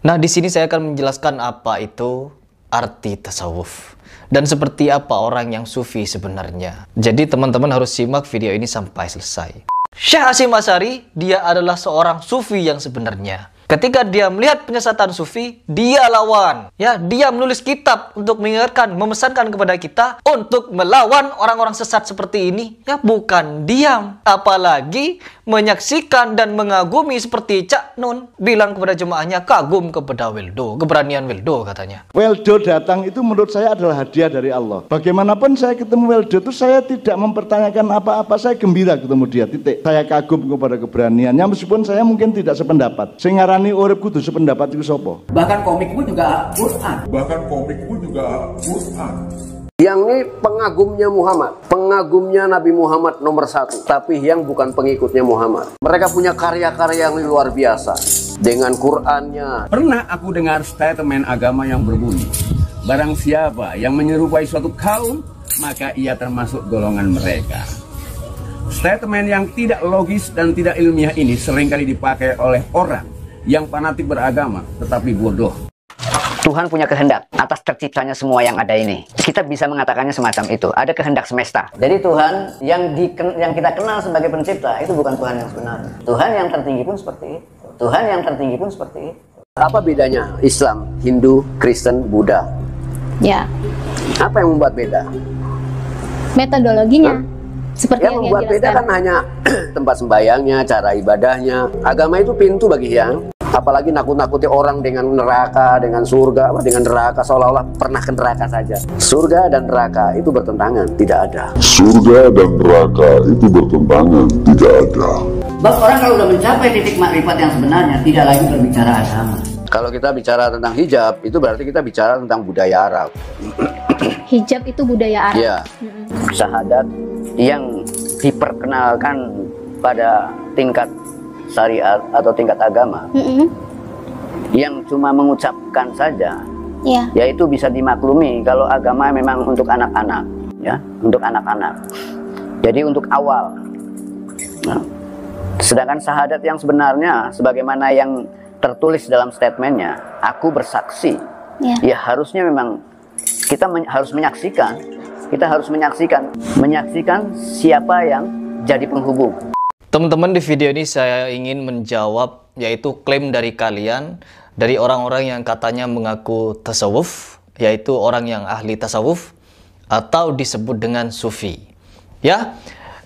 Nah, di sini saya akan menjelaskan apa itu arti tasawuf dan seperti apa orang yang sufi sebenarnya. Jadi teman-teman harus simak video ini sampai selesai. Syekh Hasyim Asy'ari, dia adalah seorang sufi yang sebenarnya. Ketika dia melihat penyesatan sufi, dia lawan. Ya, dia menulis kitab untuk mengingatkan, memesankan kepada kita untuk melawan orang-orang sesat seperti ini. Ya, bukan diam. Apalagi menyaksikan dan mengagumi seperti Cak Nun bilang kepada jemaahnya, kagum kepada Weldo, keberanian Weldo katanya. Weldo datang itu menurut saya adalah hadiah dari Allah. Bagaimanapun saya ketemu Weldo itu saya tidak mempertanyakan apa-apa, saya gembira ketemu dia, titik. Saya kagum kepada keberaniannya meskipun saya mungkin tidak sependapat. Sing ngarani urip kudu sependapat iku sapa? Bahkan komikmu juga Quran. Yang ini pengagumnya Muhammad, pengagumnya Nabi Muhammad nomor 1, tapi yang bukan pengikutnya Muhammad. Mereka punya karya-karya yang luar biasa dengan Qurannya. Pernah aku dengar statement agama yang berbunyi, barang siapa yang menyerupai suatu kaum, maka ia termasuk golongan mereka. Statement yang tidak logis dan tidak ilmiah ini seringkali dipakai oleh orang yang fanatik beragama tetapi bodoh. Tuhan punya kehendak atas terciptanya semua yang ada ini. Kita bisa mengatakannya semacam itu. Ada kehendak semesta. Jadi Tuhan yang kita kenal sebagai pencipta itu bukan Tuhan yang sebenarnya. Tuhan yang tertinggi pun seperti itu. Tuhan yang tertinggi pun seperti itu. Apa bedanya Islam, Hindu, Kristen, Buddha? Ya. Apa yang membuat beda? Metodologinya. Seperti yang membuat beda kan hanya tempat sembayangnya, cara ibadahnya. Agama itu pintu bagi yang apalagi nakut-nakuti orang dengan neraka, dengan surga, dengan neraka, seolah-olah pernah ke neraka saja. Surga dan neraka itu bertentangan, tidak ada. Surga dan neraka itu bertentangan, tidak ada. Bab orang kalau udah mencapai titik makrifat yang sebenarnya, tidak lagi berbicara agama. Kalau kita bicara tentang hijab, itu berarti kita bicara tentang budaya Arab. Hijab itu budaya Arab. Iya. Syahadat yang diperkenalkan pada tingkat syariat atau tingkat agama, yang cuma mengucapkan saja, yaitu bisa dimaklumi kalau agama memang untuk anak-anak, ya, untuk anak-anak. Jadi untuk awal. Nah, sedangkan syahadat yang sebenarnya, sebagaimana yang tertulis dalam statementnya, aku bersaksi, ya harusnya memang kita harus menyaksikan, menyaksikan siapa yang jadi penghubung. Teman-teman, di video ini saya ingin menjawab yaitu klaim dari kalian, dari orang-orang yang katanya mengaku tasawuf, yaitu orang yang ahli tasawuf atau disebut dengan sufi. Ya,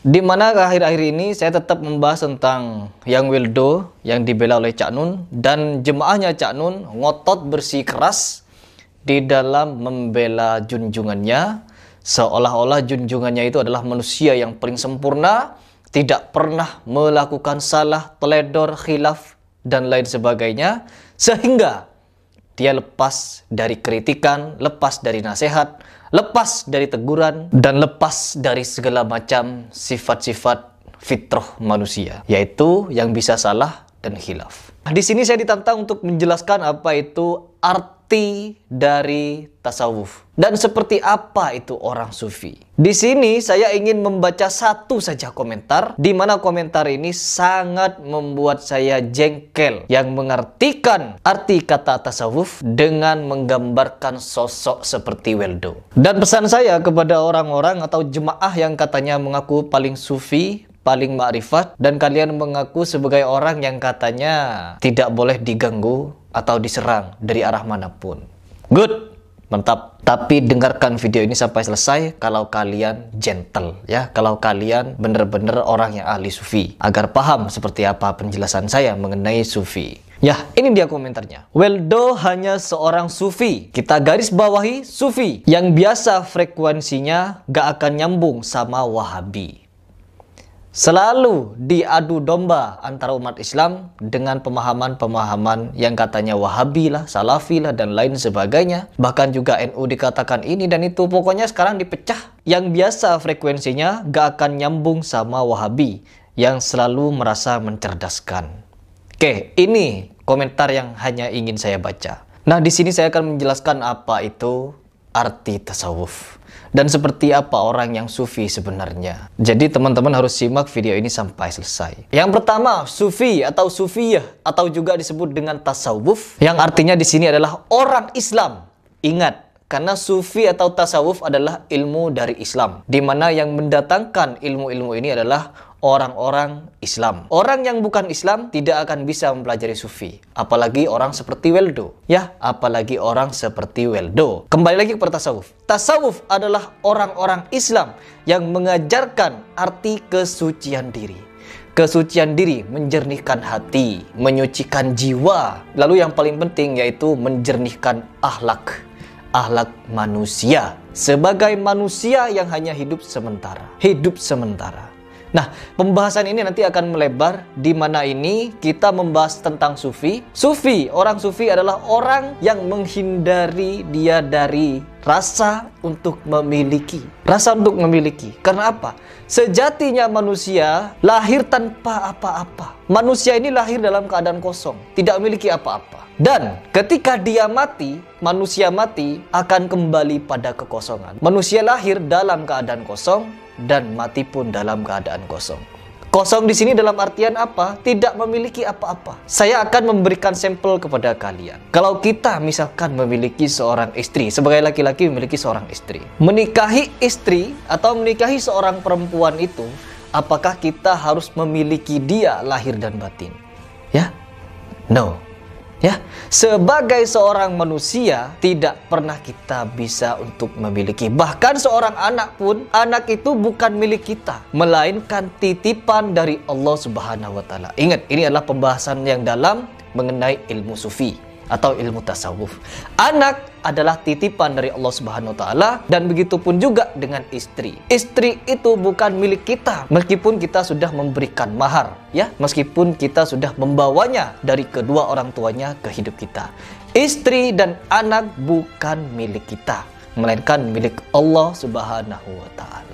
dimana akhir-akhir ini saya tetap membahas tentang yang Weldo yang dibela oleh Cak Nun, dan jemaahnya Cak Nun ngotot bersikeras di dalam membela junjungannya, seolah-olah junjungannya itu adalah manusia yang paling sempurna, tidak pernah melakukan salah, teledor, khilaf, dan lain sebagainya, sehingga dia lepas dari kritikan, lepas dari nasihat, lepas dari teguran, dan lepas dari segala macam sifat-sifat fitrah manusia, yaitu yang bisa salah dan khilaf. Di sini saya ditantang untuk menjelaskan apa itu arti dari tasawuf dan seperti apa itu orang sufi. Di sini saya ingin membaca satu saja komentar, di mana komentar ini sangat membuat saya jengkel, yang mengartikan arti kata tasawuf dengan menggambarkan sosok seperti Weldo. Dan pesan saya kepada orang-orang atau jemaah yang katanya mengaku paling sufi, paling ma'rifat, dan kalian mengaku sebagai orang yang katanya tidak boleh diganggu atau diserang dari arah manapun. Good, mantap. Tapi dengarkan video ini sampai selesai kalau kalian gentle, ya, kalau kalian benar-benar orang yang ahli sufi, agar paham seperti apa penjelasan saya mengenai sufi. Ya, ini dia komentarnya. Weldo hanya seorang sufi. Kita garis bawahi sufi yang biasa frekuensinya gak akan nyambung sama Wahabi. Selalu diadu domba antara umat Islam dengan pemahaman-pemahaman yang katanya Wahabi lah, Salafi lah, dan lain sebagainya. Bahkan juga NU dikatakan ini dan itu. Pokoknya sekarang dipecah. Yang biasa frekuensinya gak akan nyambung sama Wahabi yang selalu merasa mencerdaskan. Oke, ini komentar yang hanya ingin saya baca. Nah, di sini saya akan menjelaskan apa itu arti tasawuf dan seperti apa orang yang sufi sebenarnya. Jadi teman-teman harus simak video ini sampai selesai. Yang pertama, sufi atau sufiyah atau juga disebut dengan tasawuf, yang artinya di sini adalah orang Islam. Ingat, karena sufi atau tasawuf adalah ilmu dari Islam, di mana yang mendatangkan ilmu-ilmu ini adalah orang-orang Islam. Orang yang bukan Islam tidak akan bisa mempelajari sufi, apalagi orang seperti Weldo. Ya, apalagi orang seperti Weldo. Kembali lagi kepada tasawuf. Tasawuf adalah orang-orang Islam yang mengajarkan arti kesucian diri. Kesucian diri, menjernihkan hati, menyucikan jiwa. Lalu yang paling penting yaitu menjernihkan akhlak. Akhlak manusia sebagai manusia yang hanya hidup sementara. Hidup sementara. Nah, pembahasan ini nanti akan melebar, di mana ini kita membahas tentang sufi. Sufi, orang sufi adalah orang yang menghindari dia dari rasa untuk memiliki. Rasa untuk memiliki. Karena apa? Sejatinya manusia lahir tanpa apa-apa. Manusia ini lahir dalam keadaan kosong, tidak memiliki apa-apa. Dan ketika dia mati, manusia mati akan kembali pada kekosongan. Manusia lahir dalam keadaan kosong dan mati pun dalam keadaan kosong. Kosong di sini dalam artian apa? Tidak memiliki apa-apa. Saya akan memberikan sampel kepada kalian. Kalau kita misalkan memiliki seorang istri, sebagai laki-laki memiliki seorang istri, menikahi istri atau menikahi seorang perempuan itu, apakah kita harus memiliki dia lahir dan batin? Ya? No. Ya, sebagai seorang manusia tidak pernah kita bisa untuk memiliki. Bahkan seorang anak pun, anak itu bukan milik kita, melainkan titipan dari Allah Subhanahu wa taala. Ingat, ini adalah pembahasan yang dalam mengenai ilmu sufi atau ilmu tasawuf. Anak adalah titipan dari Allah Subhanahu wa taala, dan begitu pun juga dengan istri. Istri itu bukan milik kita meskipun kita sudah memberikan mahar, ya, meskipun kita sudah membawanya dari kedua orang tuanya ke hidup kita. Istri dan anak bukan milik kita, melainkan milik Allah Subhanahu wa taala.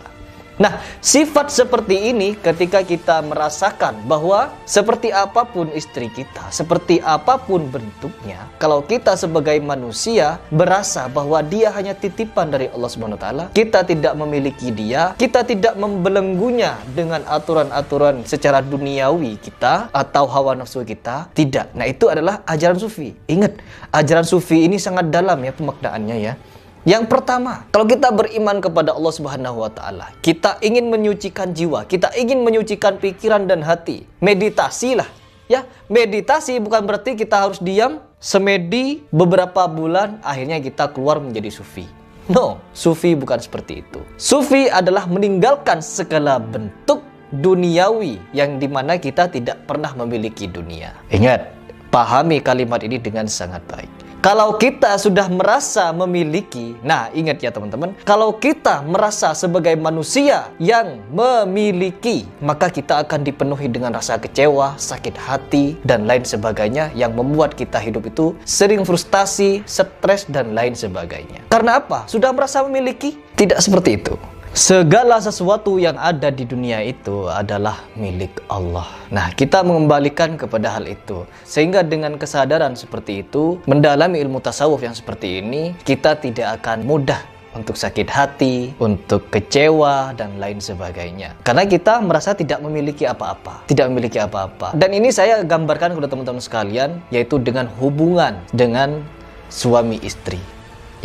Nah, sifat seperti ini ketika kita merasakan bahwa seperti apapun istri kita, seperti apapun bentuknya, kalau kita sebagai manusia berasa bahwa dia hanya titipan dari Allah Subhanahu wa taala, kita tidak memiliki dia, kita tidak membelenggunya dengan aturan-aturan secara duniawi kita atau hawa nafsu kita, tidak. Nah, itu adalah ajaran sufi. Ingat, ajaran sufi ini sangat dalam ya pemaknaannya ya. Yang pertama, kalau kita beriman kepada Allah Subhanahu wa taala, kita ingin menyucikan jiwa, kita ingin menyucikan pikiran dan hati. Meditasilah, ya. Meditasi bukan berarti kita harus diam semedi beberapa bulan akhirnya kita keluar menjadi sufi. No, sufi bukan seperti itu. Sufi adalah meninggalkan segala bentuk duniawi yang dimana kita tidak pernah memiliki dunia. Ingat, pahami kalimat ini dengan sangat baik. Kalau kita sudah merasa memiliki, nah ingat ya teman-teman, kalau kita merasa sebagai manusia yang memiliki, maka kita akan dipenuhi dengan rasa kecewa, sakit hati, dan lain sebagainya yang membuat kita hidup itu sering frustasi, stres, dan lain sebagainya. Karena apa? Sudah merasa memiliki? Tidak seperti itu. Segala sesuatu yang ada di dunia itu adalah milik Allah. Nah, kita mengembalikan kepada hal itu. Sehingga dengan kesadaran seperti itu, mendalami ilmu tasawuf yang seperti ini, kita tidak akan mudah untuk sakit hati, untuk kecewa, dan lain sebagainya. Karena kita merasa tidak memiliki apa-apa. Tidak memiliki apa-apa. Dan ini saya gambarkan kepada teman-teman sekalian, yaitu dengan hubungan dengan suami istri.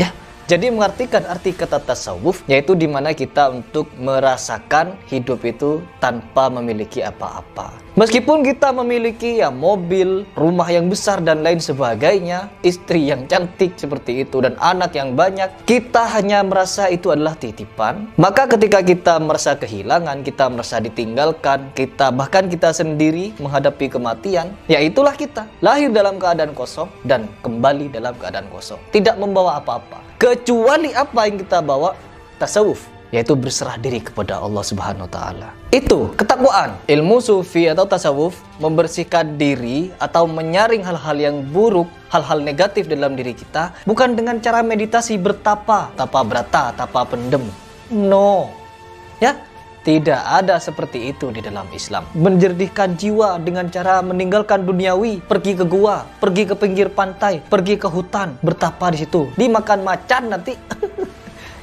Ya. Jadi mengartikan arti kata tasawuf yaitu dimana kita untuk merasakan hidup itu tanpa memiliki apa-apa. Meskipun kita memiliki ya mobil, rumah yang besar dan lain sebagainya, istri yang cantik seperti itu dan anak yang banyak, kita hanya merasa itu adalah titipan. Maka ketika kita merasa kehilangan, kita merasa ditinggalkan, bahkan kita sendiri menghadapi kematian, ya itulah kita lahir dalam keadaan kosong dan kembali dalam keadaan kosong, tidak membawa apa-apa. Kecuali apa yang kita bawa? Tasawuf, yaitu berserah diri kepada Allah Subhanahu wa taala. Itu ketakwaan. Ilmu sufi atau tasawuf membersihkan diri atau menyaring hal-hal yang buruk, hal-hal negatif dalam diri kita bukan dengan cara meditasi bertapa, tapa brata, tapa pendem. No. Ya, tidak ada seperti itu di dalam Islam. Menjernihkan jiwa dengan cara meninggalkan duniawi, pergi ke gua, pergi ke pinggir pantai, pergi ke hutan, bertapa di situ, dimakan macan nanti.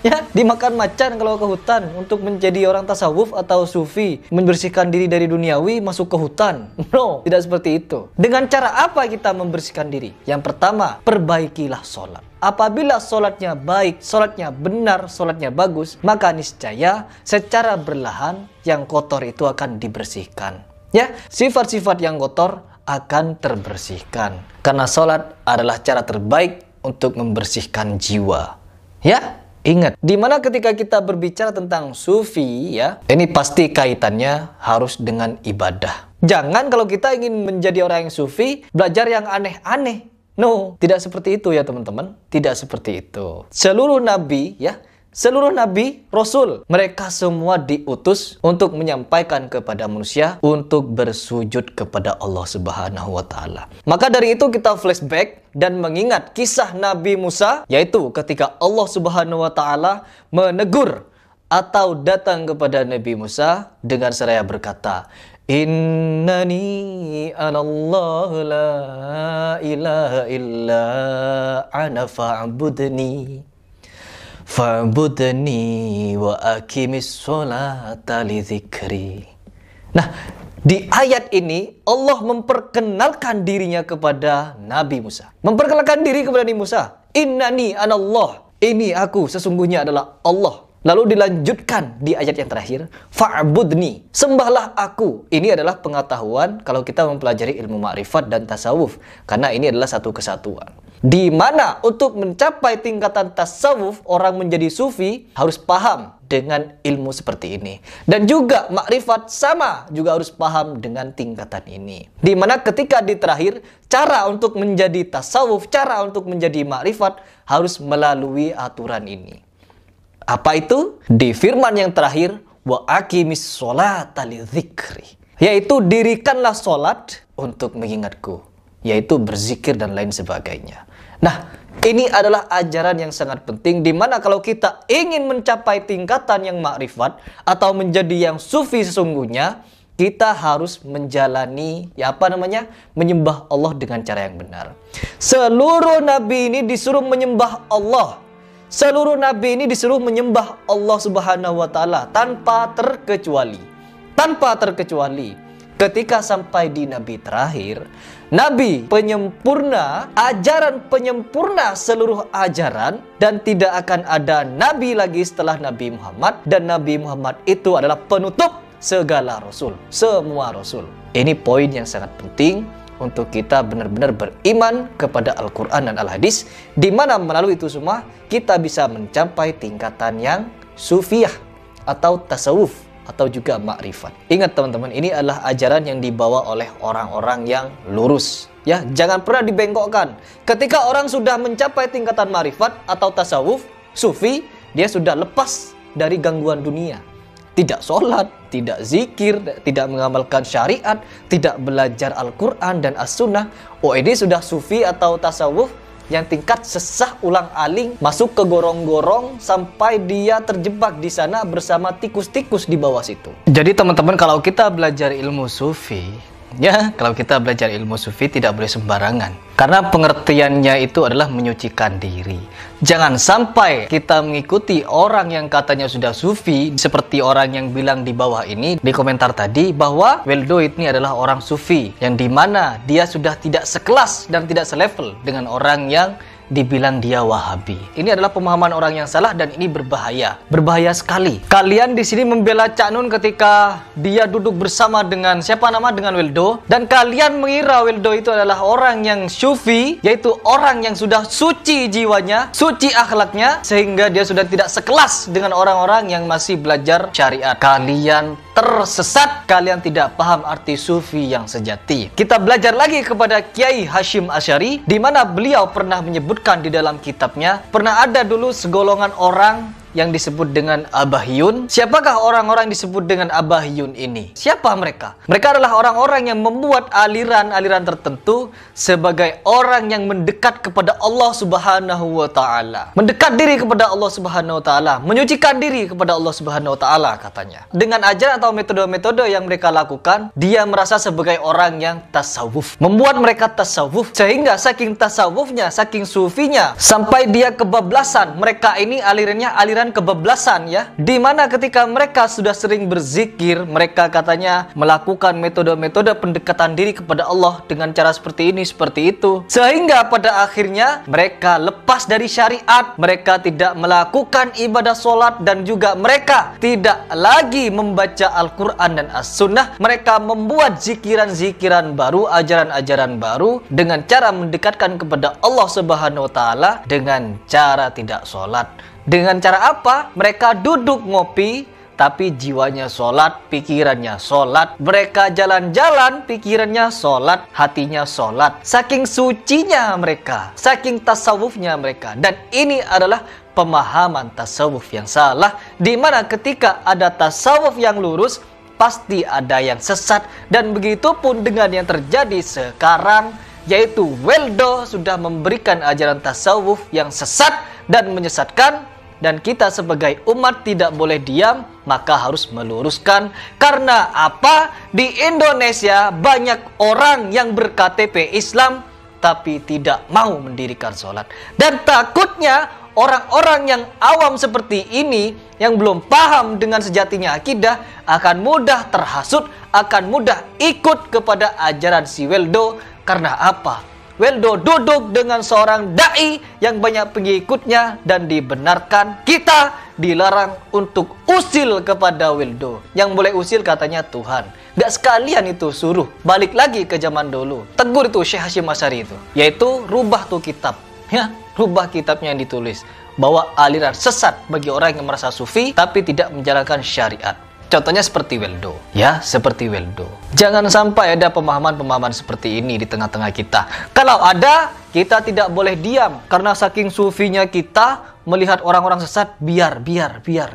Ya, dimakan macan kalau ke hutan untuk menjadi orang tasawuf atau sufi, membersihkan diri dari duniawi, masuk ke hutan. No, tidak seperti itu. Dengan cara apa kita membersihkan diri? Yang pertama, perbaikilah sholat. Apabila sholatnya baik, sholatnya benar, sholatnya bagus, maka niscaya secara berlahan yang kotor itu akan dibersihkan. Ya, sifat-sifat yang kotor akan terbersihkan. Karena sholat adalah cara terbaik untuk membersihkan jiwa. Ya, ingat, dimana ketika kita berbicara tentang sufi, ya, ini pasti kaitannya harus dengan ibadah. Jangan kalau kita ingin menjadi orang yang sufi, belajar yang aneh-aneh. No, tidak seperti itu ya teman-teman. Tidak seperti itu. Seluruh nabi, ya, seluruh nabi, rasul, mereka semua diutus untuk menyampaikan kepada manusia untuk bersujud kepada Allah Subhanahu wa taala. Maka dari itu kita flashback dan mengingat kisah Nabi Musa, yaitu ketika Allah Subhanahu wa taala menegur atau datang kepada Nabi Musa dengan seraya berkata, Innani anallahu la ilaha illa ana fa'budni wa aqimis sholata li dzikri. Nah, di ayat ini Allah memperkenalkan dirinya kepada Nabi Musa. Memperkenalkan diri kepada Nabi Musa. Innani anallah. Ini aku sesungguhnya adalah Allah. Lalu dilanjutkan di ayat yang terakhir, fa'budni, sembahlah aku. Ini adalah pengetahuan kalau kita mempelajari ilmu ma'rifat dan tasawuf, karena ini adalah satu kesatuan. Di mana untuk mencapai tingkatan tasawuf, orang menjadi sufi harus paham dengan ilmu seperti ini. Dan juga ma'rifat sama juga harus paham dengan tingkatan ini. Di mana ketika di terakhir, cara untuk menjadi tasawuf, cara untuk menjadi ma'rifat harus melalui aturan ini. Apa itu? Di firman yang terakhir, wa aqimis sholata li dzikri, yaitu dirikanlah sholat untuk mengingatku, yaitu berzikir dan lain sebagainya. Nah, ini adalah ajaran yang sangat penting, di mana kalau kita ingin mencapai tingkatan yang makrifat atau menjadi yang sufi sesungguhnya, kita harus menjalani menyembah Allah dengan cara yang benar. Seluruh nabi ini disuruh menyembah Allah. Seluruh nabi ini disuruh menyembah Allah Subhanahu wa taala tanpa terkecuali. Tanpa terkecuali. Ketika sampai di nabi terakhir, nabi penyempurna, ajaran penyempurna seluruh ajaran, dan tidak akan ada nabi lagi setelah Nabi Muhammad, dan Nabi Muhammad itu adalah penutup segala rasul, semua rasul. Ini poin yang sangat penting untuk kita benar-benar beriman kepada Al-Quran dan Al-Hadis, di mana melalui itu semua kita bisa mencapai tingkatan yang sufiyah atau tasawuf atau juga makrifat. Ingat teman-teman, ini adalah ajaran yang dibawa oleh orang-orang yang lurus. Ya, jangan pernah dibengkokkan. Ketika orang sudah mencapai tingkatan makrifat atau tasawuf, sufi, dia sudah lepas dari gangguan dunia. Tidak sholat, tidak zikir, tidak mengamalkan syariat, tidak belajar Al-Quran dan As-Sunnah. Oh, ini sudah sufi atau tasawuf yang tingkat sesah ulang-aling, masuk ke gorong-gorong sampai dia terjebak di sana bersama tikus-tikus di bawah situ. Jadi teman-teman, kalau kita belajar ilmu sufi, kalau kita belajar ilmu sufi tidak boleh sembarangan. Karena pengertiannya itu adalah menyucikan diri. Jangan sampai kita mengikuti orang yang katanya sudah sufi, seperti orang yang bilang di bawah ini, di komentar tadi, bahwa Weldo ini adalah orang sufi, yang dimana dia sudah tidak sekelas dan tidak selevel dengan orang yang dibilang dia Wahabi. Ini adalah pemahaman orang yang salah dan ini berbahaya. Berbahaya sekali. Kalian di sini membela Cak Nun ketika dia duduk bersama dengan dengan Weldo, dan kalian mengira Weldo itu adalah orang yang sufi, yaitu orang yang sudah suci jiwanya, suci akhlaknya, sehingga dia sudah tidak sekelas dengan orang-orang yang masih belajar syariat. Kalian tersesat, kalian tidak paham arti sufi yang sejati. Kita belajar lagi kepada Kiai Hashim Asy'ari, di mana beliau pernah menyebutkan di dalam kitabnya, pernah ada dulu segolongan orang yang disebut dengan Abahiyun. Siapakah orang-orang yang disebut dengan Abahiyun ini? Siapa mereka? Mereka adalah orang-orang yang membuat aliran-aliran tertentu sebagai orang yang mendekat kepada Allah Subhanahu wa taala. Mendekat diri kepada Allah Subhanahu wa taala, menyucikan diri kepada Allah Subhanahu wa taala katanya. Dengan ajaran atau metode-metode yang mereka lakukan, dia merasa sebagai orang yang tasawuf. Membuat mereka tasawuf sehingga saking tasawufnya, saking sufinya, sampai dia kebablasan. Mereka ini alirannya aliran ajaran kebablasan ya, di mana ketika mereka sudah sering berzikir, mereka katanya melakukan metode-metode pendekatan diri kepada Allah dengan cara seperti ini, seperti itu, sehingga pada akhirnya mereka lepas dari syariat, mereka tidak melakukan ibadah sholat, dan juga mereka tidak lagi membaca Al-Quran dan As-Sunnah. Mereka membuat zikiran-zikiran baru, ajaran-ajaran baru dengan cara mendekatkan kepada Allah Subhanahu wa Ta'ala dengan cara tidak sholat. Dengan cara apa? Mereka duduk ngopi, tapi jiwanya sholat, pikirannya sholat. Mereka jalan-jalan, pikirannya sholat, hatinya sholat. Saking sucinya mereka, saking tasawufnya mereka. Dan ini adalah pemahaman tasawuf yang salah, di mana ketika ada tasawuf yang lurus, pasti ada yang sesat. Dan begitu pun dengan yang terjadi sekarang, yaitu Weldo sudah memberikan ajaran tasawuf yang sesat dan menyesatkan, dan kita sebagai umat tidak boleh diam, maka harus meluruskan. Karena apa? Di Indonesia banyak orang yang ber-KTP Islam tapi tidak mau mendirikan sholat. Dan takutnya orang-orang yang awam seperti ini, yang belum paham dengan sejatinya akidah, akan mudah terhasut, akan mudah ikut kepada ajaran si Weldo. Karena apa? Weldo duduk dengan seorang da'i yang banyak pengikutnya dan dibenarkan. Kita dilarang untuk usil kepada Weldo. Yang boleh usil katanya Tuhan. Gak sekalian itu suruh balik lagi ke zaman dulu. Tegur itu Syekh Hasyim Asy'ari itu, yaitu rubah tuh kitab ya, rubah kitabnya yang ditulis bahwa aliran sesat bagi orang yang merasa sufi tapi tidak menjalankan syariat. Contohnya seperti Weldo, ya, seperti Weldo. Jangan sampai ada pemahaman-pemahaman seperti ini di tengah-tengah kita. Kalau ada, kita tidak boleh diam, karena saking sufinya kita melihat orang-orang sesat, biar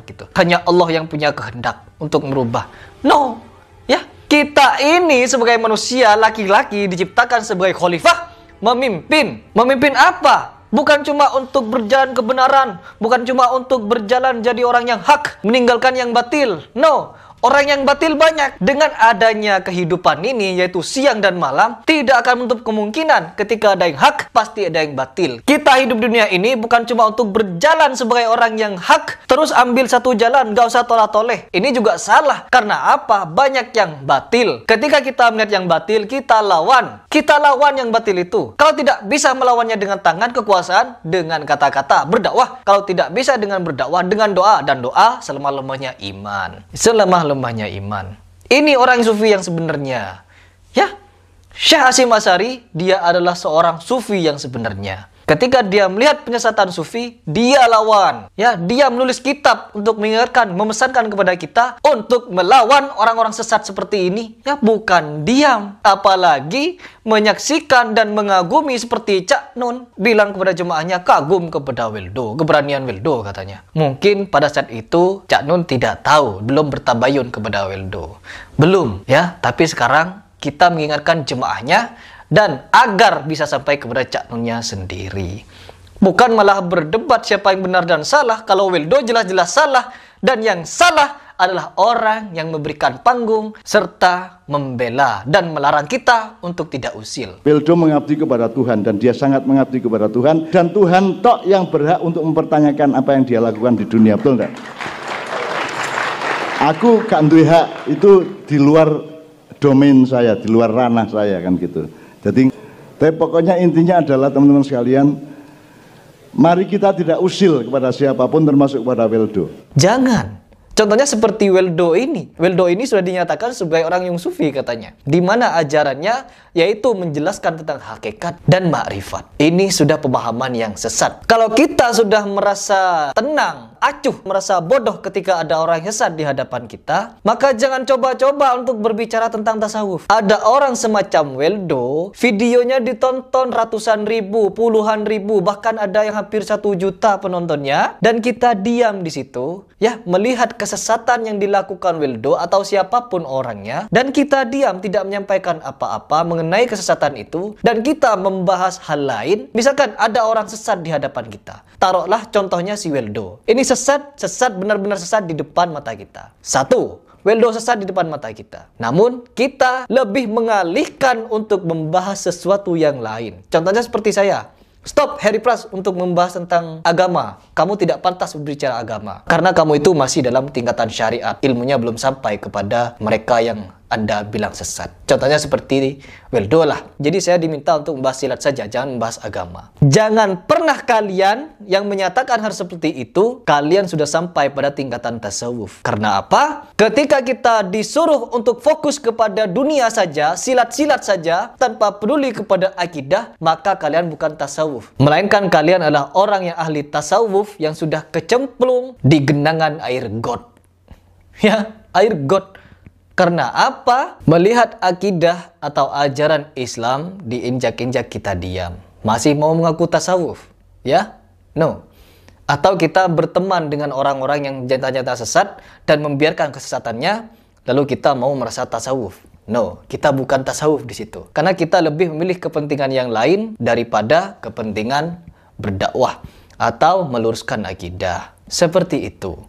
gitu. Hanya Allah yang punya kehendak untuk merubah. No, ya, kita ini sebagai manusia laki-laki diciptakan sebagai khalifah, memimpin. Memimpin apa? Bukan cuma untuk berjalan kebenaran, bukan cuma untuk berjalan jadi orang yang hak, meninggalkan yang batil. No, orang yang batil banyak. Dengan adanya kehidupan ini, yaitu siang dan malam, tidak akan menutup kemungkinan ketika ada yang hak, pasti ada yang batil. Kita hidup di dunia ini bukan cuma untuk berjalan sebagai orang yang hak, terus ambil satu jalan, gak usah toleh-toleh. Ini juga salah. Karena apa? Banyak yang batil. Ketika kita melihat yang batil, kita lawan. Kita lawan yang batil itu. Kalau tidak bisa melawannya dengan tangan, kekuasaan, dengan kata-kata, berdakwah. Kalau tidak bisa dengan berdakwah, dengan doa. Dan doa selemah-lemahnya iman. Selemah-lemahnya iman. Ini orang sufi yang sebenarnya. Ya, Syekh Hasyim Asy'ari, dia adalah seorang sufi yang sebenarnya. Ketika dia melihat penyesatan sufi, dia lawan. Ya, dia menulis kitab untuk mengingatkan, memesankan kepada kita untuk melawan orang-orang sesat seperti ini. Ya, bukan diam. Apalagi menyaksikan dan mengagumi seperti Cak Nun. Bilang kepada jemaahnya, kagum kepada Weldo, keberanian Weldo katanya. Mungkin pada saat itu Cak Nun tidak tahu, belum bertabayun kepada Weldo. Belum, ya. Tapi sekarang kita mengingatkan jemaahnya, dan agar bisa sampai kepada Cak Nunnya sendiri. Bukan malah berdebat siapa yang benar dan salah, kalau Weldo jelas-jelas salah, dan yang salah adalah orang yang memberikan panggung serta membela dan melarang kita untuk tidak usil. Weldo mengabdi kepada Tuhan, dan dia sangat mengabdi kepada Tuhan, dan Tuhan tok yang berhak untuk mempertanyakan apa yang dia lakukan di dunia, betul enggak? Aku gak duwe hak, itu di luar domain saya, di luar ranah saya, kan gitu. Jadi, tapi pokoknya intinya adalah teman-teman sekalian, mari kita tidak usil kepada siapapun, termasuk kepada Weldo. Jangan. Contohnya seperti Weldo ini. Weldo ini sudah dinyatakan sebagai orang yang sufi katanya. Di mana ajarannya yaitu menjelaskan tentang hakikat dan makrifat. Ini sudah pemahaman yang sesat. Kalau kita sudah merasa tenang, acuh, merasa bodoh ketika ada orang yang sesat di hadapan kita, maka jangan coba-coba untuk berbicara tentang tasawuf. Ada orang semacam Weldo, videonya ditonton ratusan ribu, puluhan ribu, bahkan ada yang hampir 1 juta penontonnya, dan kita diam di situ, ya, melihat kesesatan yang dilakukan Weldo atau siapapun orangnya, dan kita diam, tidak menyampaikan apa-apa mengenai kesesatan itu, dan kita membahas hal lain. Misalkan ada orang sesat di hadapan kita, taruhlah contohnya si Weldo. Ini sesat benar-benar sesat di depan mata kita. Satu, Weldo sesat di depan mata kita. Namun kita lebih mengalihkan untuk membahas sesuatu yang lain. Contohnya seperti saya Stop Harry Pras untuk membahas tentang agama. Kamu tidak pantas berbicara agama. Karena kamu itu masih dalam tingkatan syariat. Ilmunya belum sampai kepada mereka yang Anda bilang sesat. Contohnya seperti Weldo lah. Jadi saya diminta untuk membahas silat saja, jangan membahas agama. Jangan pernah kalian yang menyatakan hal seperti itu, kalian sudah sampai pada tingkatan tasawuf. Karena apa? Ketika kita disuruh untuk fokus kepada dunia saja, silat-silat saja, tanpa peduli kepada akidah, maka kalian bukan tasawuf. Melainkan kalian adalah orang yang ahli tasawuf yang sudah kecemplung di genangan air got. Ya, air got. Karena apa? Melihat akidah atau ajaran Islam diinjak-injak kita diam. Masih mau mengaku tasawuf? Ya? No. Atau kita berteman dengan orang-orang yang nyata-nyata sesat dan membiarkan kesesatannya, lalu kita mau merasa tasawuf? No, kita bukan tasawuf di situ. Karena kita lebih memilih kepentingan yang lain daripada kepentingan berdakwah atau meluruskan akidah. Seperti itu.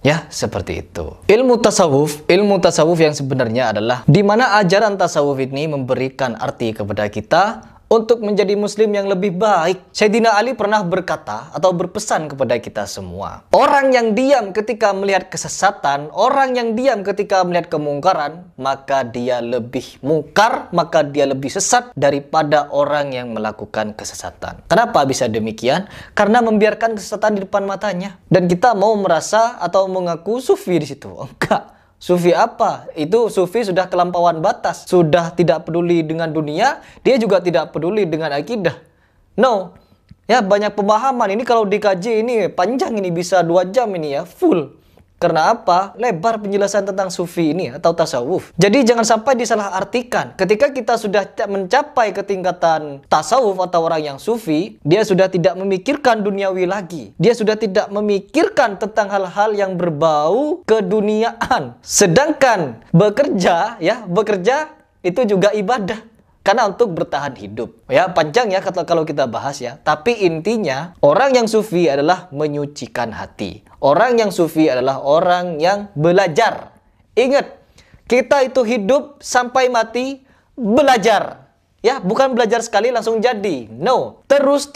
Ya, seperti itu. Ilmu tasawuf yang sebenarnya adalah di mana ajaran tasawuf ini memberikan arti kepada kita untuk menjadi muslim yang lebih baik. Sayyidina Ali pernah berkata atau berpesan kepada kita semua. Orang yang diam ketika melihat kesesatan, orang yang diam ketika melihat kemungkaran, maka dia lebih mungkar, maka dia lebih sesat daripada orang yang melakukan kesesatan. Kenapa bisa demikian? Karena membiarkan kesesatan di depan matanya. Dan kita mau merasa atau mengaku sufi di situ. Enggak. Sufi apa? Itu sufi sudah kelampauan batas. Sudah tidak peduli dengan dunia, dia juga tidak peduli dengan akidah. No. Ya, banyak pemahaman. Ini kalau dikaji ini panjang, ini bisa 2 jam ini ya, full. Karena apa? Lebar penjelasan tentang sufi ini atau tasawuf. Jadi jangan sampai disalahartikan. Ketika kita sudah mencapai ketingkatan tasawuf atau orang yang sufi, dia sudah tidak memikirkan duniawi lagi. Dia sudah tidak memikirkan tentang hal-hal yang berbau keduniaan. Sedangkan bekerja itu juga ibadah. Karena untuk bertahan hidup. Ya, panjang ya kalau kita bahas ya. Tapi intinya, orang yang sufi adalah menyucikan hati. Orang yang sufi adalah orang yang belajar. Ingat, kita itu hidup sampai mati belajar. Ya, bukan belajar sekali langsung jadi. No, terus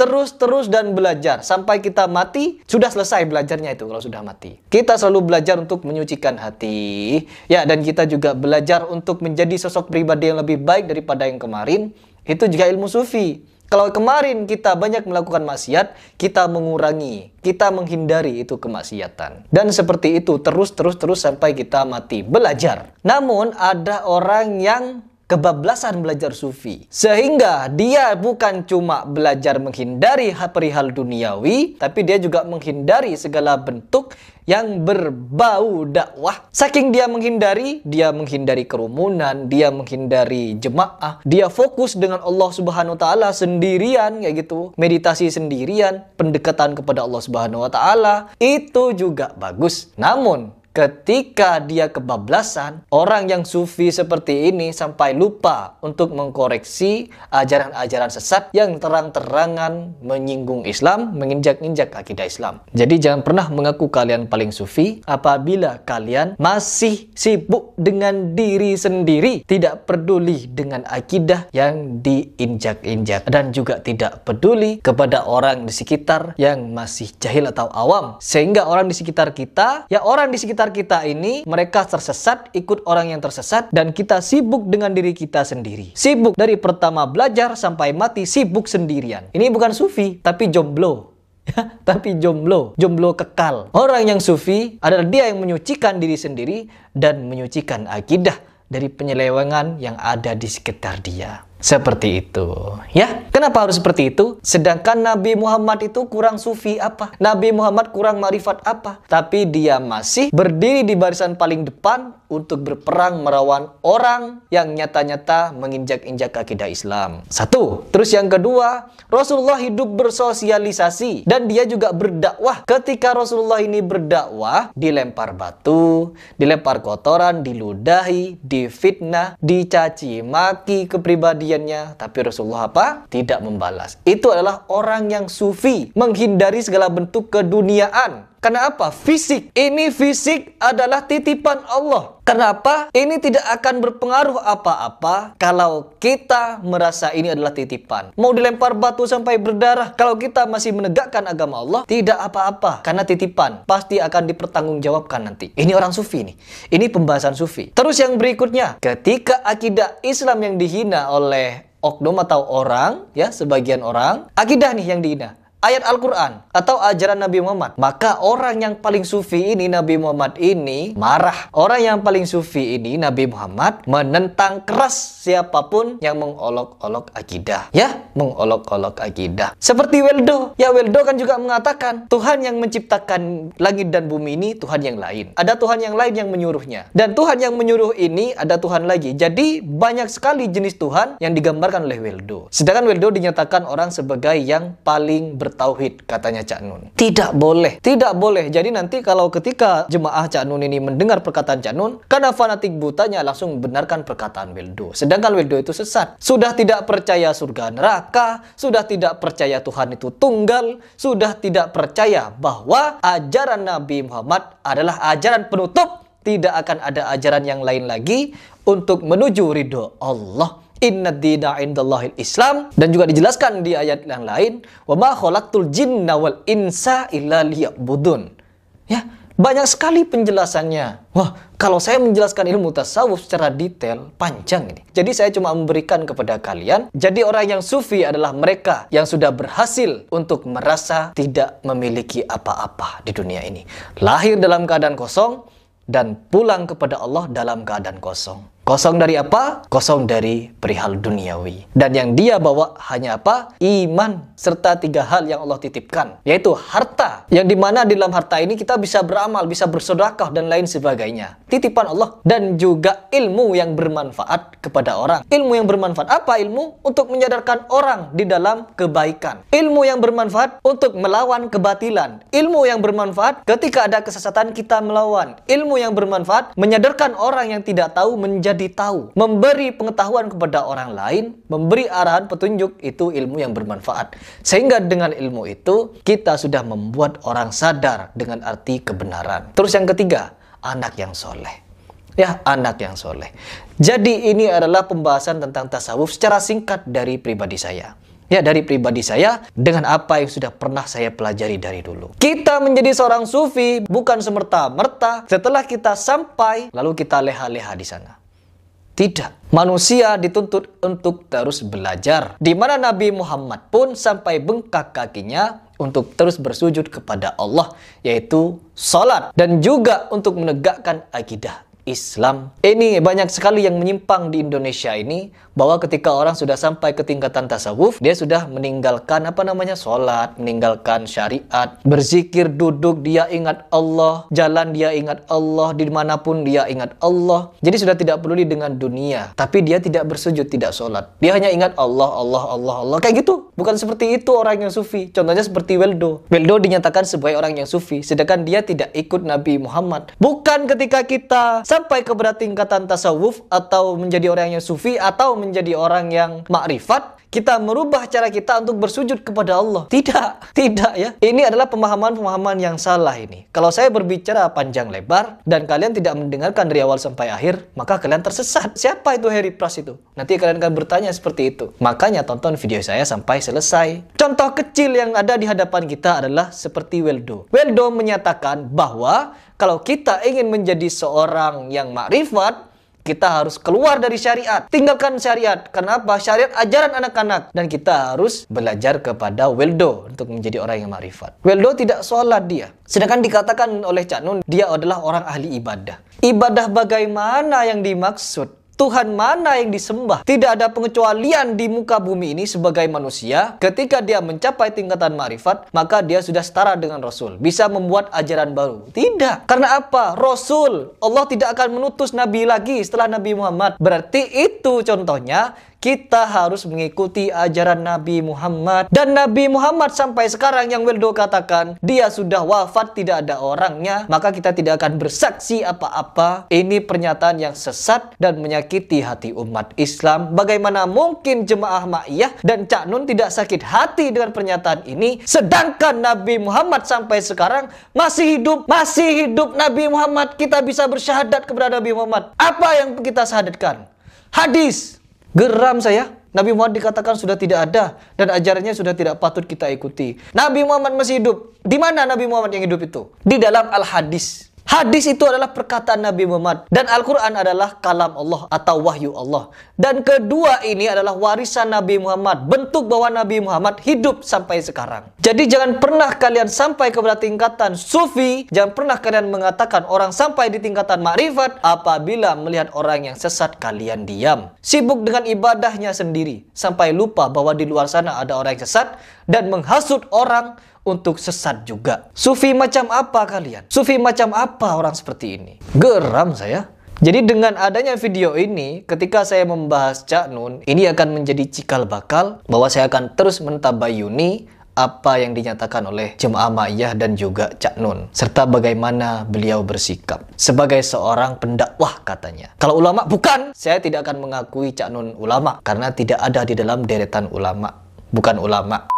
dan belajar. Sampai kita mati, sudah selesai belajarnya itu kalau sudah mati. Kita selalu belajar untuk menyucikan hati. Ya, dan kita juga belajar untuk menjadi sosok pribadi yang lebih baik daripada yang kemarin. Itu juga ilmu sufi. Kalau kemarin kita banyak melakukan maksiat, kita mengurangi, kita menghindari itu kemaksiatan. Dan seperti itu terus sampai kita mati. Belajar. Namun ada orang yang kebablasan belajar sufi. Sehingga dia bukan cuma belajar menghindari perihal duniawi, tapi dia juga menghindari segala bentuk yang berbau dakwah. Saking dia menghindari kerumunan, dia menghindari jemaah, dia fokus dengan Allah Subhanahu wa taala sendirian kayak gitu, meditasi sendirian, pendekatan kepada Allah Subhanahu wa taala, itu juga bagus. Namun ketika dia kebablasan, orang yang sufi seperti ini sampai lupa untuk mengkoreksi ajaran-ajaran sesat yang terang-terangan menyinggung Islam, menginjak-injak akidah Islam. Jadi jangan pernah mengaku kalian paling sufi apabila kalian masih sibuk dengan diri sendiri, tidak peduli dengan akidah yang diinjak-injak, dan juga tidak peduli kepada orang di sekitar yang masih jahil atau awam. Sehingga orang di sekitar kita, kita ini mereka tersesat, ikut orang yang tersesat, dan kita sibuk dengan diri kita sendiri. Sibuk dari pertama belajar sampai mati, sibuk sendirian. Ini bukan sufi, tapi jomblo. Tapi jomblo kekal. Orang yang sufi adalah dia yang menyucikan diri sendiri dan menyucikan akidah dari penyelewengan yang ada di sekitar dia. Seperti itu. Ya, kenapa harus seperti itu? Sedangkan Nabi Muhammad itu kurang sufi apa? Nabi Muhammad kurang ma'rifat apa? Tapi dia masih berdiri di barisan paling depan untuk berperang melawan orang yang nyata-nyata menginjak-injak akidah Islam. Satu. Terus yang kedua, Rasulullah hidup bersosialisasi dan dia juga berdakwah. Ketika Rasulullah ini berdakwah, dilempar batu, dilempar kotoran, diludahi, difitnah, dicaci maki kepribadiannya, tapi Rasulullah apa? Tidak membalas. Itu adalah orang yang sufi, menghindari segala bentuk keduniaan. Karena apa? Fisik. Ini fisik adalah titipan Allah. Kenapa? Ini tidak akan berpengaruh apa-apa kalau kita merasa ini adalah titipan. Mau dilempar batu sampai berdarah, kalau kita masih menegakkan agama Allah, tidak apa-apa. Karena titipan pasti akan dipertanggungjawabkan nanti. Ini orang sufi nih. Ini pembahasan sufi. Terus yang berikutnya, ketika akidah Islam yang dihina oleh oknum atau orang, ya sebagian orang, akidah nih yang dihina. Ayat Al-Quran atau ajaran Nabi Muhammad, maka orang yang paling sufi ini, Nabi Muhammad ini marah. Orang yang paling sufi ini, Nabi Muhammad menentang keras siapapun yang mengolok-olok akidah. Ya, mengolok-olok akidah. Seperti Weldo. Ya, Weldo kan juga mengatakan Tuhan yang menciptakan langit dan bumi ini Tuhan yang lain. Ada Tuhan yang lain yang menyuruhnya. Dan Tuhan yang menyuruh ini ada Tuhan lagi. Jadi banyak sekali jenis Tuhan yang digambarkan oleh Weldo. Sedangkan Weldo dinyatakan orang sebagai yang paling bertauhid, katanya Cak Nun. Tidak boleh, tidak boleh. Jadi nanti kalau ketika jemaah Cak Nun ini mendengar perkataan Cak Nun, karena fanatik butanya langsung membenarkan perkataan Weldo. Sedangkan Weldo itu sesat. Sudah tidak percaya surga neraka, sudah tidak percaya Tuhan itu tunggal, sudah tidak percaya bahwa ajaran Nabi Muhammad adalah ajaran penutup. Tidak akan ada ajaran yang lain lagi untuk menuju ridho Allah. Inna dina indallahil Islam. Dan juga dijelaskan di ayat yang lain, wa ma khalaqtul jinna wal insa illa liya'budun. Ya, banyak sekali penjelasannya. Wah, kalau saya menjelaskan ilmu tasawuf secara detail, panjang ini. Jadi saya cuma memberikan kepada kalian. Jadi orang yang sufi adalah mereka yang sudah berhasil untuk merasa tidak memiliki apa-apa di dunia ini. Lahir dalam keadaan kosong dan pulang kepada Allah dalam keadaan kosong. Kosong dari apa? Kosong dari perihal duniawi. Dan yang dia bawa hanya apa? Iman. Serta 3 hal yang Allah titipkan. Yaitu harta. Yang dimana di dalam harta ini kita bisa beramal, bisa bersedekah dan lain sebagainya. Titipan Allah. Dan juga ilmu yang bermanfaat kepada orang. Ilmu yang bermanfaat. Apa ilmu? Untuk menyadarkan orang di dalam kebaikan. Ilmu yang bermanfaat untuk melawan kebatilan. Ilmu yang bermanfaat ketika ada kesesatan kita melawan. Ilmu yang bermanfaat menyadarkan orang yang tidak tahu menjadi tahu, memberi pengetahuan kepada orang lain, memberi arahan petunjuk, itu ilmu yang bermanfaat. Sehingga dengan ilmu itu kita sudah membuat orang sadar dengan arti kebenaran. Terus yang ketiga, anak yang soleh. Ya, anak yang soleh. Jadi ini adalah pembahasan tentang tasawuf secara singkat dari pribadi saya. Ya, dari pribadi saya dengan apa yang sudah pernah saya pelajari dari dulu. Kita menjadi seorang sufi bukan semerta-merta setelah kita sampai lalu kita leha-leha di sana. Tidak. Manusia dituntut untuk terus belajar. Di mana Nabi Muhammad pun sampai bengkak kakinya untuk terus bersujud kepada Allah, yaitu salat, dan juga untuk menegakkan akidah Islam. Ini banyak sekali yang menyimpang di Indonesia ini, bahwa ketika orang sudah sampai ke tingkatan tasawuf, dia sudah meninggalkan sholat, meninggalkan syariat, berzikir, duduk, dia ingat Allah, jalan dia ingat Allah, dimanapun dia ingat Allah. Jadi sudah tidak peduli dengan dunia, tapi dia tidak bersujud, tidak sholat. Dia hanya ingat Allah, Allah, Allah, Allah. Kayak gitu. Bukan seperti itu orang yang sufi. Contohnya seperti Weldo. Weldo dinyatakan sebagai orang yang sufi, sedangkan dia tidak ikut Nabi Muhammad. Bukan ketika kita sampai kepada tingkatan tasawuf atau menjadi orang yang sufi atau menjadi orang yang makrifat, kita merubah cara kita untuk bersujud kepada Allah. Tidak, tidak ya. Ini adalah pemahaman-pemahaman yang salah ini. Kalau saya berbicara panjang lebar dan kalian tidak mendengarkan dari awal sampai akhir, maka kalian tersesat. Siapa itu Harry Pras itu? Nanti kalian akan bertanya seperti itu. Makanya tonton video saya sampai selesai. Contoh kecil yang ada di hadapan kita adalah seperti Weldo. Weldo menyatakan bahwa kalau kita ingin menjadi seorang yang makrifat, kita harus keluar dari syariat. Tinggalkan syariat. Kenapa? Syariat ajaran anak-anak. Dan kita harus belajar kepada Weldo untuk menjadi orang yang makrifat. Weldo tidak sholat dia. Sedangkan dikatakan oleh Cak Nun, dia adalah orang ahli ibadah. Ibadah bagaimana yang dimaksud? Tuhan mana yang disembah? Tidak ada pengecualian di muka bumi ini sebagai manusia. Ketika dia mencapai tingkatan ma'rifat, maka dia sudah setara dengan Rasul. Bisa membuat ajaran baru. Tidak. Karena apa? Rasul. Allah tidak akan menutus Nabi lagi setelah Nabi Muhammad. Berarti itu contohnya, kita harus mengikuti ajaran Nabi Muhammad. Dan Nabi Muhammad sampai sekarang yang Weldo katakan, dia sudah wafat, tidak ada orangnya, maka kita tidak akan bersaksi apa-apa. Ini pernyataan yang sesat dan menyakiti hati umat Islam. Bagaimana mungkin jemaah Ma'iyah dan Cak Nun tidak sakit hati dengan pernyataan ini, sedangkan Nabi Muhammad sampai sekarang masih hidup Nabi Muhammad. Kita bisa bersyahadat kepada Nabi Muhammad. Apa yang kita syahadatkan? Hadis. Geram saya. Nabi Muhammad dikatakan sudah tidak ada dan ajarannya sudah tidak patut kita ikuti. Nabi Muhammad masih hidup. Di mana Nabi Muhammad yang hidup itu? Di dalam Al-Hadis. Hadis itu adalah perkataan Nabi Muhammad dan Al-Quran adalah kalam Allah atau wahyu Allah. Dan kedua ini adalah warisan Nabi Muhammad, bentuk bahwa Nabi Muhammad hidup sampai sekarang. Jadi jangan pernah kalian sampai kepada tingkatan sufi, jangan pernah kalian mengatakan orang sampai di tingkatan makrifat apabila melihat orang yang sesat kalian diam. Sibuk dengan ibadahnya sendiri sampai lupa bahwa di luar sana ada orang yang sesat dan menghasut orang untuk sesat juga. Sufi macam apa kalian? Sufi macam apa orang seperti ini? Geram saya. Jadi dengan adanya video ini, ketika saya membahas Cak Nun, ini akan menjadi cikal bakal bahwa saya akan terus mentabayuni apa yang dinyatakan oleh jemaah Ma'iyah dan juga Cak Nun, serta bagaimana beliau bersikap sebagai seorang pendakwah katanya. Kalau ulama bukan, saya tidak akan mengakui Cak Nun ulama karena tidak ada di dalam deretan ulama, bukan ulama.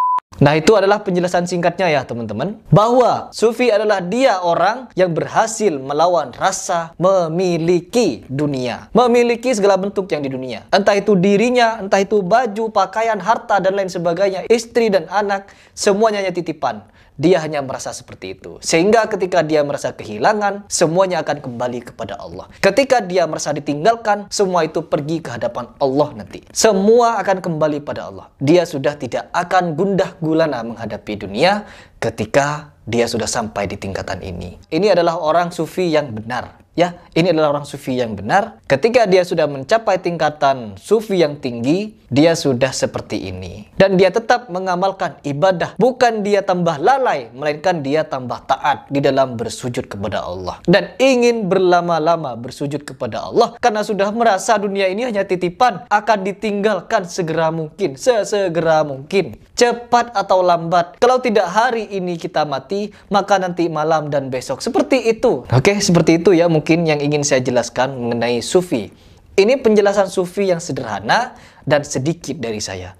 Nah, itu adalah penjelasan singkatnya ya teman-teman, bahwa sufi adalah dia orang yang berhasil melawan rasa memiliki dunia, memiliki segala bentuk yang di dunia, entah itu dirinya, entah itu baju, pakaian, harta dan lain sebagainya, istri dan anak, semuanya hanya titipan. Dia hanya merasa seperti itu. Sehingga ketika dia merasa kehilangan, semuanya akan kembali kepada Allah. Ketika dia merasa ditinggalkan, semua itu pergi ke hadapan Allah nanti. Semua akan kembali pada Allah. Dia sudah tidak akan gundah gulana menghadapi dunia ketika dia sudah sampai di tingkatan ini. Ini adalah orang sufi yang benar. Ya, ini adalah orang sufi yang benar. Ketika dia sudah mencapai tingkatan sufi yang tinggi, dia sudah seperti ini. Dan dia tetap mengamalkan ibadah. Bukan dia tambah lalai, melainkan dia tambah taat di dalam bersujud kepada Allah. Dan ingin berlama-lama bersujud kepada Allah. Karena sudah merasa dunia ini hanya titipan, akan ditinggalkan segera mungkin, sesegera mungkin. Cepat atau lambat. Kalau tidak hari ini kita mati, maka nanti malam dan besok. Seperti itu. Oke, seperti itu ya mungkin yang ingin saya jelaskan mengenai sufi. Ini penjelasan sufi yang sederhana dan sedikit dari saya.